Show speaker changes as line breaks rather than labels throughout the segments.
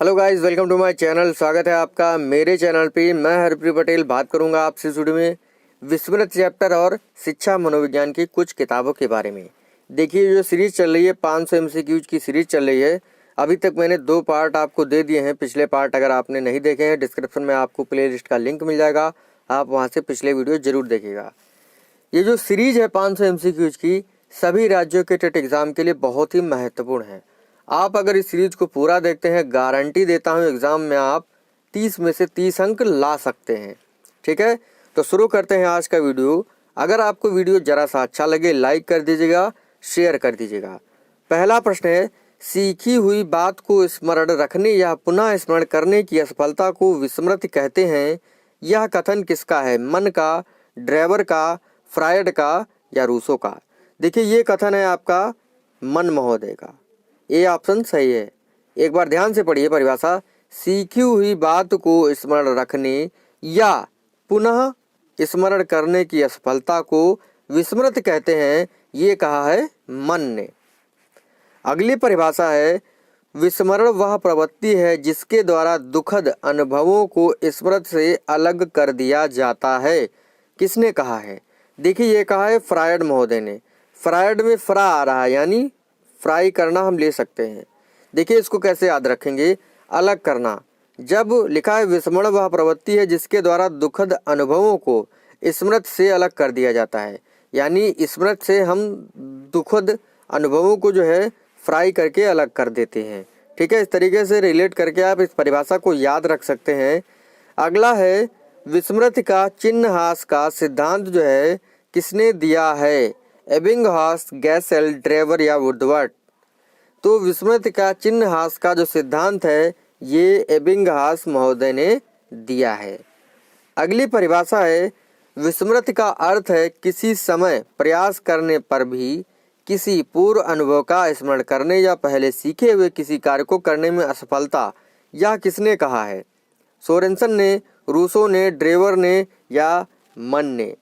Hello guys, welcome to my channel. स्वागत है आपका मेरे चैनल पे। मैं हरप्रीत पटेल बात करूंगा आपसे इस वीडियो में विस्मृत चैप्टर और शिक्षा मनोविज्ञान की कुछ किताबों के बारे में। देखिए, जो सीरीज चल रही है 500 MCQs की सीरीज चल रही है। अभी तक मैंने 2 पार्ट आपको दे दिए हैं। पिछले पार्ट अगर आपने नहीं देखे हैं, डिस्क्रिप्शन में आपको प्ले लिस्ट का लिंक मिल जाएगा, आप वहाँ से पिछले वीडियो जरूर देखिएगा। ये जो सीरीज है 500 MCQs की, सभी राज्यों के टेट एग्जाम के लिए बहुत ही महत्वपूर्ण है। आप अगर इस सीरीज को पूरा देखते हैं, गारंटी देता हूं एग्जाम में आप 30 में से 30 अंक ला सकते हैं। ठीक है, तो शुरू करते हैं आज का वीडियो। अगर आपको वीडियो जरा सा अच्छा लगे, लाइक कर दीजिएगा, शेयर कर दीजिएगा। पहला प्रश्न है, सीखी हुई बात को स्मरण रखने या पुनः स्मरण करने की असफलता को विस्मृति कहते हैं। यह कथन किसका है? मन का, ड्राइवर का, फ्रायड का या रूसो का? देखिए, ये कथन है आपका मन महोदय का। ये ऑप्शन सही है। एक बार ध्यान से पढ़िए परिभाषा। सीखी हुई बात को स्मरण रखने या पुनः स्मरण करने की असफलता को विस्मृति कहते हैं, ये कहा है मन ने। अगली परिभाषा है, विस्मरण वह प्रवृत्ति है जिसके द्वारा दुखद अनुभवों को स्मृति से अलग कर दिया जाता है। किसने कहा है? देखिए, ये कहा है फ्रायड महोदय ने। फ्रायड में फ्रा आ रहा है, यानी फ्राई करना हम ले सकते हैं। देखिए, इसको कैसे याद रखेंगे? अलग करना। जब लिखा है विस्मरण वह प्रवृत्ति है जिसके द्वारा दुखद अनुभवों को स्मृति से अलग कर दिया जाता है, यानी स्मृति से हम दुखद अनुभवों को जो है फ्राई करके अलग कर देते हैं। ठीक है, इस तरीके से रिलेट करके आप इस परिभाषा को याद रख सकते हैं। अगला है, विस्मृति का चिन्हहास का सिद्धांत जो है किसने दिया है? एबिंगहॉस, गैसेल, ड्रेवर या वुडवर्ड? तो विस्मृति का चिन्हहास का जो सिद्धांत है, ये एबिंगहॉस महोदय ने दिया है। अगली परिभाषा है, विस्मृति का अर्थ है किसी समय प्रयास करने पर भी किसी पूर्व अनुभव का स्मरण करने या पहले सीखे हुए किसी कार्य को करने में असफलता। यह किसने कहा है? सोरेनसन ने, रूसो ने, ड्रेवर ने या मन ने?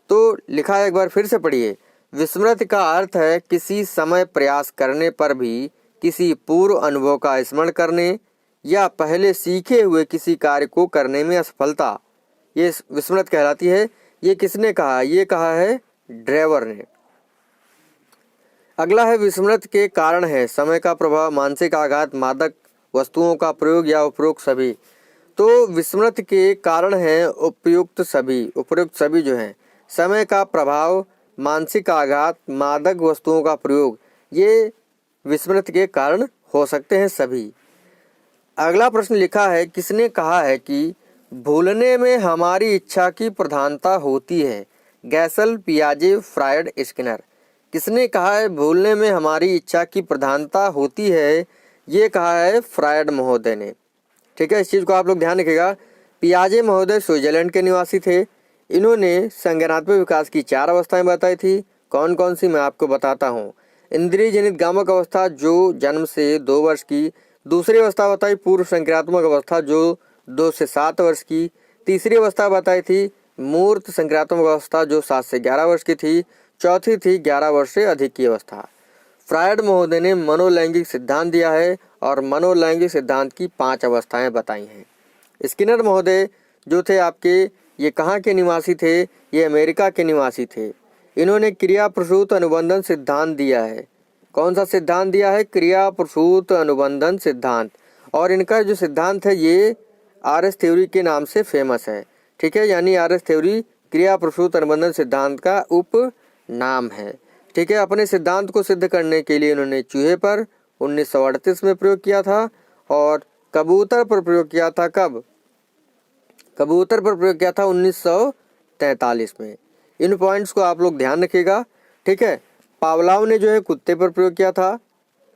तो लिखा है, एक बार फिर से पढ़िए। विस्मृति का अर्थ है किसी समय प्रयास करने पर भी किसी पूर्व अनुभव का स्मरण करने या पहले सीखे हुए किसी कार्य को करने में असफलता, ये विस्मृति कहलाती है। ये किसने कहा? ये कहा है ड्रेवर ने। अगला है, विस्मृति के कारण है समय का प्रभाव, मानसिक आघात, मादक वस्तुओं का प्रयोग या उपरोक्त सभी? तो विस्मृति के कारण है उपयुक्त सभी जो हैं, समय का प्रभाव, मानसिक आघात, मादक वस्तुओं का प्रयोग, ये विस्मृति के कारण हो सकते हैं सभी। अगला प्रश्न लिखा है, किसने कहा है कि भूलने में हमारी इच्छा की प्रधानता होती है? गैसल, पियाजे, फ्रायड, स्किनर? किसने कहा है भूलने में हमारी इच्छा की प्रधानता होती है? ये कहा है फ्रायड महोदय ने। ठीक है, इस चीज़ को आप लोग ध्यान रखिएगा। पियाजे महोदय स्विट्जरलैंड के निवासी थे। इन्होंने संज्ञानात्मक विकास की 4 अवस्थाएं बताई थी। कौन कौन सी, मैं आपको बताता हूँ। इंद्रिय जनित गामक अवस्था जो जन्म से 2 वर्ष की, दूसरी अवस्था बताई पूर्व संक्रियात्मक अवस्था जो 2 से 7 वर्ष की, तीसरी अवस्था बताई थी मूर्त संक्रियात्मक अवस्था जो 7 से 11 वर्ष की थी, चौथी थी 11 वर्ष से अधिक की अवस्था। फ्रायड महोदय ने मनोलैंगिक सिद्धांत दिया है और मनोलैंगिक सिद्धांत की 5 अवस्थाएं बताई हैं। स्किनर महोदय जो थे आपके, ये कहाँ के निवासी थे? ये अमेरिका के निवासी थे। इन्होंने क्रिया प्रसूत अनुबंधन सिद्धांत दिया है। कौन सा सिद्धांत दिया है? क्रिया प्रसूत अनुबंधन सिद्धांत। और इनका जो सिद्धांत है ये आरएस थ्योरी के नाम से फेमस है। ठीक है, यानी आरएस थ्योरी क्रिया प्रसूत अनुबंधन सिद्धांत का उप नाम है। ठीक है, अपने सिद्धांत को सिद्ध करने के लिए इन्होंने चूहे पर 1938 में प्रयोग किया था और कबूतर पर प्रयोग किया था। कब? कबूतर पर प्रयोग किया था 1943 में। इन पॉइंट्स को आप लोग ध्यान रखिएगा। ठीक है, पावलाव ने जो है कुत्ते पर प्रयोग किया था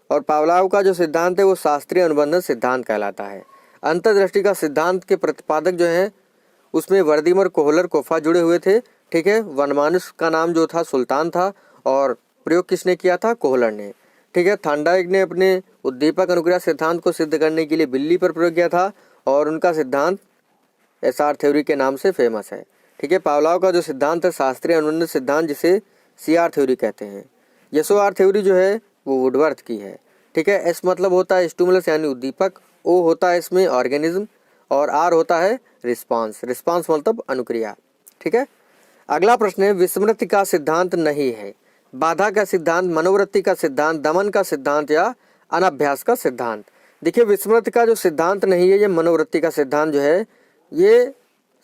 और पावलाव का जो सिद्धांत है वो शास्त्रीय अनुबंधन सिद्धांत कहलाता है। अंतर्दृष्टि का सिद्धांत के प्रतिपादक जो हैं उसमें वर्दीमर, कोहलर, कोफा जुड़े हुए थे। ठीक है, वनमानुष का नाम जो था सुल्तान था और प्रयोग किसने किया था? कोहलर ने। ठीक है, थांडाइक ने अपने उद्दीपक अनुक्रिया सिद्धांत को सिद्ध करने के लिए बिल्ली पर प्रयोग किया था और उनका सिद्धांत एसआर थ्योरी के नाम से फेमस है। ठीक है, पावलाव का जो सिद्धांत है शास्त्रीय अनुबंधन सिद्धांत, जिसे सीआर थ्योरी कहते हैं। यशोआर थ्योरी जो है वो वुडवर्थ की है। ठीक है, एस मतलब होता है स्टिमुलस यानी उद्दीपक, ओ होता है इसमें ऑर्गेनिज्म और आर होता है रिस्पांस। रिस्पांस मतलब अनुक्रिया। ठीक है, अगला प्रश्न है विस्मृति का सिद्धांत नहीं है। बाधा का सिद्धांत, मनोवृत्ति का सिद्धांत, दमन का सिद्धांत या अनाभ्यास का सिद्धांत। देखिए विस्मृति का जो सिद्धांत नहीं है, ये मनोवृत्ति का सिद्धांत जो है ये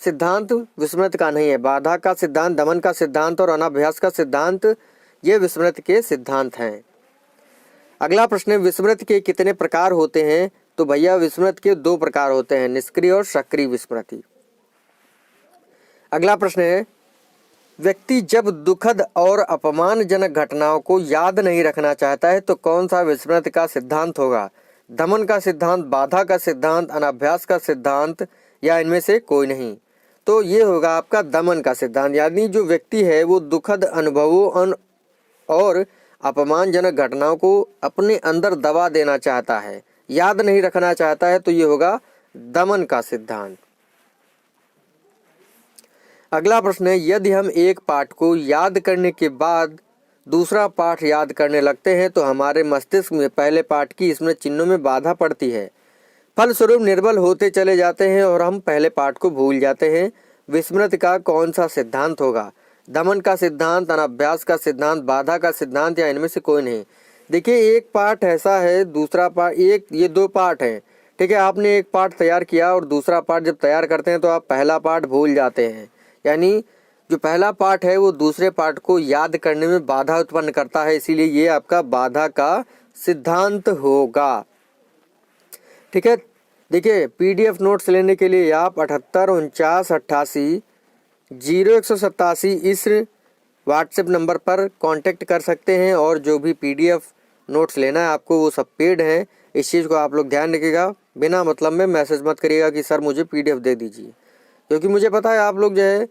सिद्धांत विस्मृति का नहीं है। बाधा का सिद्धांत, दमन का सिद्धांत और अनाभ्यास का सिद्धांत ये विस्मृति के सिद्धांत हैं। अगला प्रश्न है विस्मृति के कितने प्रकार होते हैं। तो भैया विस्मृति के 2 प्रकार होते हैं, निष्क्रिय और सक्रिय विस्मृति। अगला प्रश्न है व्यक्ति जब दुखद और अपमानजनक घटनाओं को याद नहीं रखना चाहता है तो कौन सा विस्मृति का सिद्धांत होगा। दमन का सिद्धांत, बाधा का सिद्धांत, अनाभ्यास का सिद्धांत या इनमें से कोई नहीं। तो ये होगा आपका दमन का सिद्धांत। यानी जो व्यक्ति है वो दुखद अनुभवों और अपमानजनक घटनाओं को अपने अंदर दबा देना चाहता है, याद नहीं रखना चाहता है, तो ये होगा दमन का सिद्धांत। अगला प्रश्न है यदि हम एक पाठ को याद करने के बाद दूसरा पाठ याद करने लगते हैं तो हमारे मस्तिष्क में पहले पाठ की स्मृति चिन्हों में बाधा पड़ती है, फलस्वरूप निर्बल होते चले जाते हैं और हम पहले पाठ को भूल जाते हैं। विस्मृति का कौन सा सिद्धांत होगा। दमन का सिद्धांत, अनाभ्यास का सिद्धांत, बाधा का सिद्धांत या इनमें से कोई नहीं। देखिए एक पाठ ऐसा है, दूसरा पाठ ये 2 पाठ हैं। ठीक है, आपने एक पाठ तैयार किया और दूसरा पाठ जब तैयार करते हैं तो आप पहला पाठ भूल जाते हैं। यानी जो पहला पाठ है वो दूसरे पाठ को याद करने में बाधा उत्पन्न करता है, इसीलिए ये आपका बाधा का सिद्धांत होगा। ठीक है, देखिए पीडीएफ नोट्स लेने के लिए आप 7849880187 इस व्हाट्सएप नंबर पर कांटेक्ट कर सकते हैं। और जो भी पीडीएफ नोट्स लेना है आपको वो सब पेड हैं, इस चीज़ को आप लोग ध्यान रखिएगा। बिना मतलब में मैसेज मत करिएगा कि सर मुझे पीडीएफ दे दीजिए, क्योंकि मुझे पता है आप लोग जो है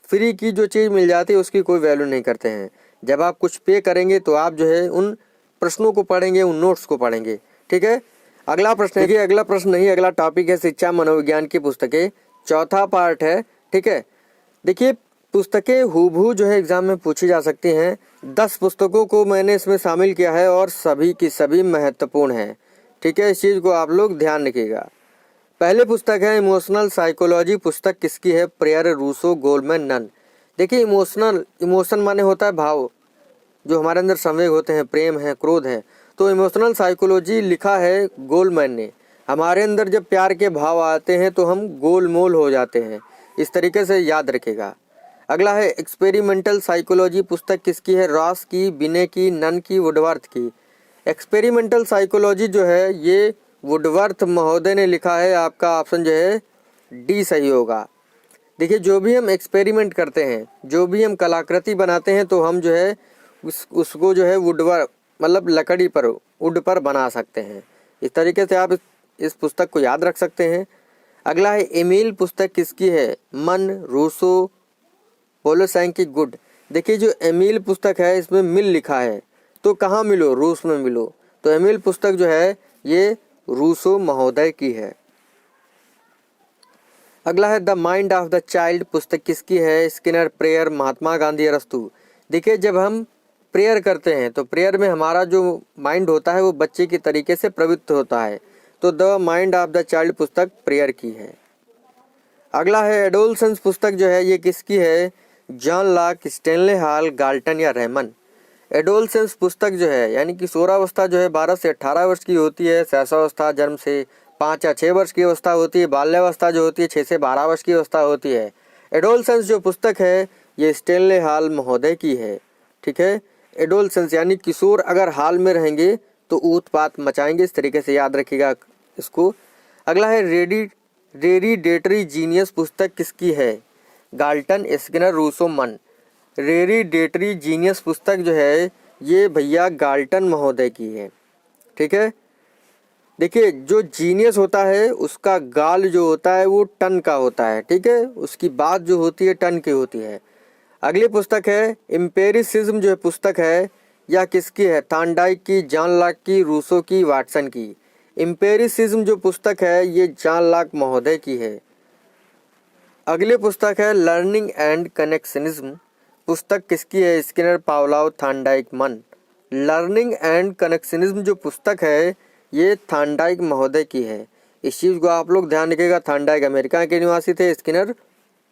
फ्री की जो चीज़ मिल जाती है उसकी कोई वैल्यू नहीं करते हैं। जब आप कुछ पे करेंगे तो आप जो है उन प्रश्नों को पढ़ेंगे, उन नोट्स को पढ़ेंगे। ठीक है, अगला प्रश्न है कि अगला प्रश्न नहीं, अगला टॉपिक है शिक्षा मनोविज्ञान की पुस्तकें, चौथा पार्ट है। ठीक है, देखिए पुस्तकें हूबहू जो है एग्जाम में पूछी जा सकती हैं। 10 पुस्तकों को मैंने इसमें शामिल किया है और सभी की सभी महत्वपूर्ण है। ठीक है, इस चीज़ को आप लोग ध्यान रखिएगा। पहले पुस्तक है इमोशनल साइकोलॉजी। पुस्तक किसकी है। प्रेयर, रूसो, गोलमैन, नन। देखिए इमोशन माने होता है भाव, जो हमारे अंदर संवेग होते हैं, प्रेम है, क्रोध है। तो इमोशनल साइकोलॉजी लिखा है गोलमैन ने। हमारे अंदर जब प्यार के भाव आते हैं तो हम गोलमोल हो जाते हैं, इस तरीके से याद रखेगा। अगला है एक्सपेरिमेंटल साइकोलॉजी। पुस्तक किसकी है। रॉस की, बिने की, नन की, वुडवर्थ की। एक्सपेरिमेंटल साइकोलॉजी जो है ये वुडवर्थ महोदय ने लिखा है। आपका ऑप्शन जो है डी सही होगा। देखिए जो भी हम एक्सपेरिमेंट करते हैं, जो भी हम कलाकृति बनाते हैं तो हम जो है उसको जो है वुडवर्थ मतलब लकड़ी पर, वुड पर बना सकते हैं। इस तरीके से आप इस पुस्तक को याद रख सकते हैं। अगला है एमिल। पुस्तक किसकी है। मन, रूसो, पोलोसैंकी, गुड। देखिए जो एमिल पुस्तक है इसमें मिल लिखा है, तो कहाँ मिलो। रूस में मिलो। तो एमिल पुस्तक जो है ये रूसो महोदय की है। अगला है the mind of the child. पुस्तक किसकी है। Skinner, prayer, Mahatma Gandhi, अरस्तू। देखिए जब हम प्रेयर करते हैं तो प्रेयर में हमारा जो माइंड होता है वो बच्चे की तरीके से प्रवृत्त होता है, तो the mind of the child पुस्तक प्रेयर की है। अगला है एडोलसेंस। पुस्तक जो है ये किसकी है। John Locke, Stanley hall, Galton या रेमन। एडोलसेंस पुस्तक जो है यानी किशोरावस्था जो है 12 से 18 वर्ष की होती है। शैशवावस्था जन्म से 5 या 6 वर्ष की अवस्था होती है। बाल्यावस्था जो होती है 6 से 12 वर्ष की अवस्था होती है। एडोलसेंस जो पुस्तक है ये स्टेनले हॉल महोदय की है। ठीक है, एडोलसेंस यानी किशोर अगर हाल में रहेंगे तो उत्पात मचाएंगे, इस तरीके से याद रखिएगा इसको। अगला है रेरिडेटरी जीनियस। पुस्तक किसकी है। गाल्टन, स्किनर, रूसो, मन। रेरिडेटरी जीनियस पुस्तक जो है ये भैया गाल्टन महोदय की है। ठीक है, देखिए जो जीनियस होता है उसका गाल जो होता है वो टन का होता है। ठीक है, उसकी बात जो होती है टन की होती है। अगली पुस्तक है एम्पेरिसिज्म। जो है पुस्तक है या किसकी है। थार्नडाइक की, जॉन लॉक की, रूसो की, वाटसन की। एम्पेरिसिज्म जो पुस्तक है ये जॉन लॉक महोदय की है। अगली पुस्तक है लर्निंग एंड कनेक्शनिज्म। पुस्तक किसकी है। स्किनर, पावलोव, थार्नडाइक, मन। लर्निंग एंड कनेक्शनिज्म जो पुस्तक है ये थार्नडाइक महोदय की है। इस चीज़ को आप लोग ध्यान रखिएगा। थॉर्नडाइक अमेरिका के निवासी थे, स्किनर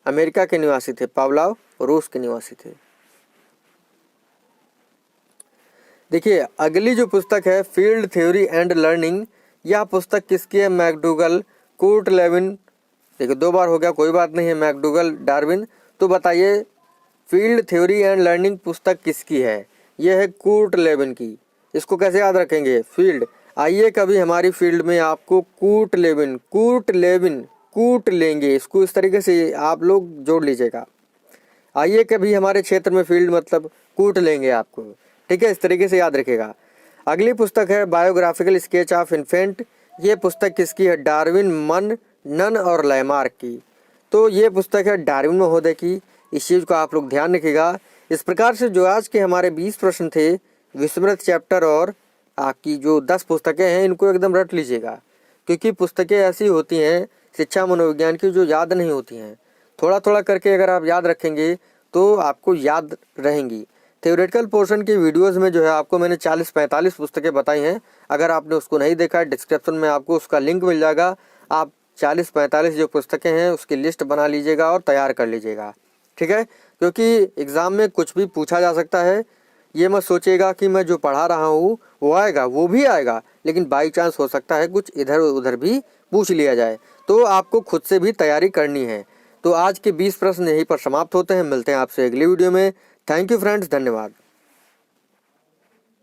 अमेरिका के निवासी थे, पावलोव रूस के निवासी थे। देखिए अगली जो पुस्तक है फील्ड थ्योरी एंड लर्निंग, यह पुस्तक किसकी है? McDougall, Kurt Lewin. देखिए 2 बार हो गया, कोई बात नहीं है, मैकडूगल, डार्विन। तो बताइए फील्ड थ्योरी एंड लर्निंग पुस्तक किसकी है? यह है कूर्ट लेविन की। इसको कैसे याद रखेंगे? फील्ड, आइए कभी हमारी फील्ड में आपको कूर्ट लेविन, कूट लेंगे, इसको इस तरीके से आप लोग जोड़ लीजिएगा। आइए कभी हमारे क्षेत्र में फील्ड मतलब कूट लेंगे आपको, ठीक है, इस तरीके से याद रखेगा। अगली पुस्तक है बायोग्राफिकल स्केच ऑफ इन्फेंट। ये पुस्तक किसकी है? डार्विन, नन और लैमार्क की। तो ये पुस्तक है डार्विन महोदय की। इस चीज़ को आप लोग ध्यान रखिएगा। इस प्रकार से जो आज के हमारे 20 प्रश्न थे विस्मृत चैप्टर और आपकी जो 10 पुस्तकें हैं इनको एकदम रट लीजिएगा, क्योंकि पुस्तकें ऐसी होती हैं शिक्षा मनोविज्ञान की जो याद नहीं होती हैं। थोड़ा थोड़ा करके अगर आप याद रखेंगे तो आपको याद रहेंगी। थ्योरेटिकल पोर्शन की वीडियोस में जो है आपको मैंने 40-45 पुस्तकें बताई हैं। अगर आपने उसको नहीं देखा है डिस्क्रिप्शन में आपको उसका लिंक मिल जाएगा। आप 40-45 जो पुस्तकें हैं उसकी लिस्ट बना लीजिएगा और तैयार कर लीजिएगा, ठीक है, क्योंकि एग्ज़ाम में कुछ भी पूछा जा सकता है। ये मत सोचिएगा कि मैं जो पढ़ा रहा हूँ वो आएगा, वो भी आएगा, लेकिन बाई चांस हो सकता है कुछ इधर उधर भी पूछ लिया जाए, तो आपको खुद से भी तैयारी करनी है। तो आज के 20 प्रश्न यहीं पर समाप्त होते हैं। मिलते हैं आपसे अगली वीडियो में। थैंक यू फ्रेंड्स, धन्यवाद।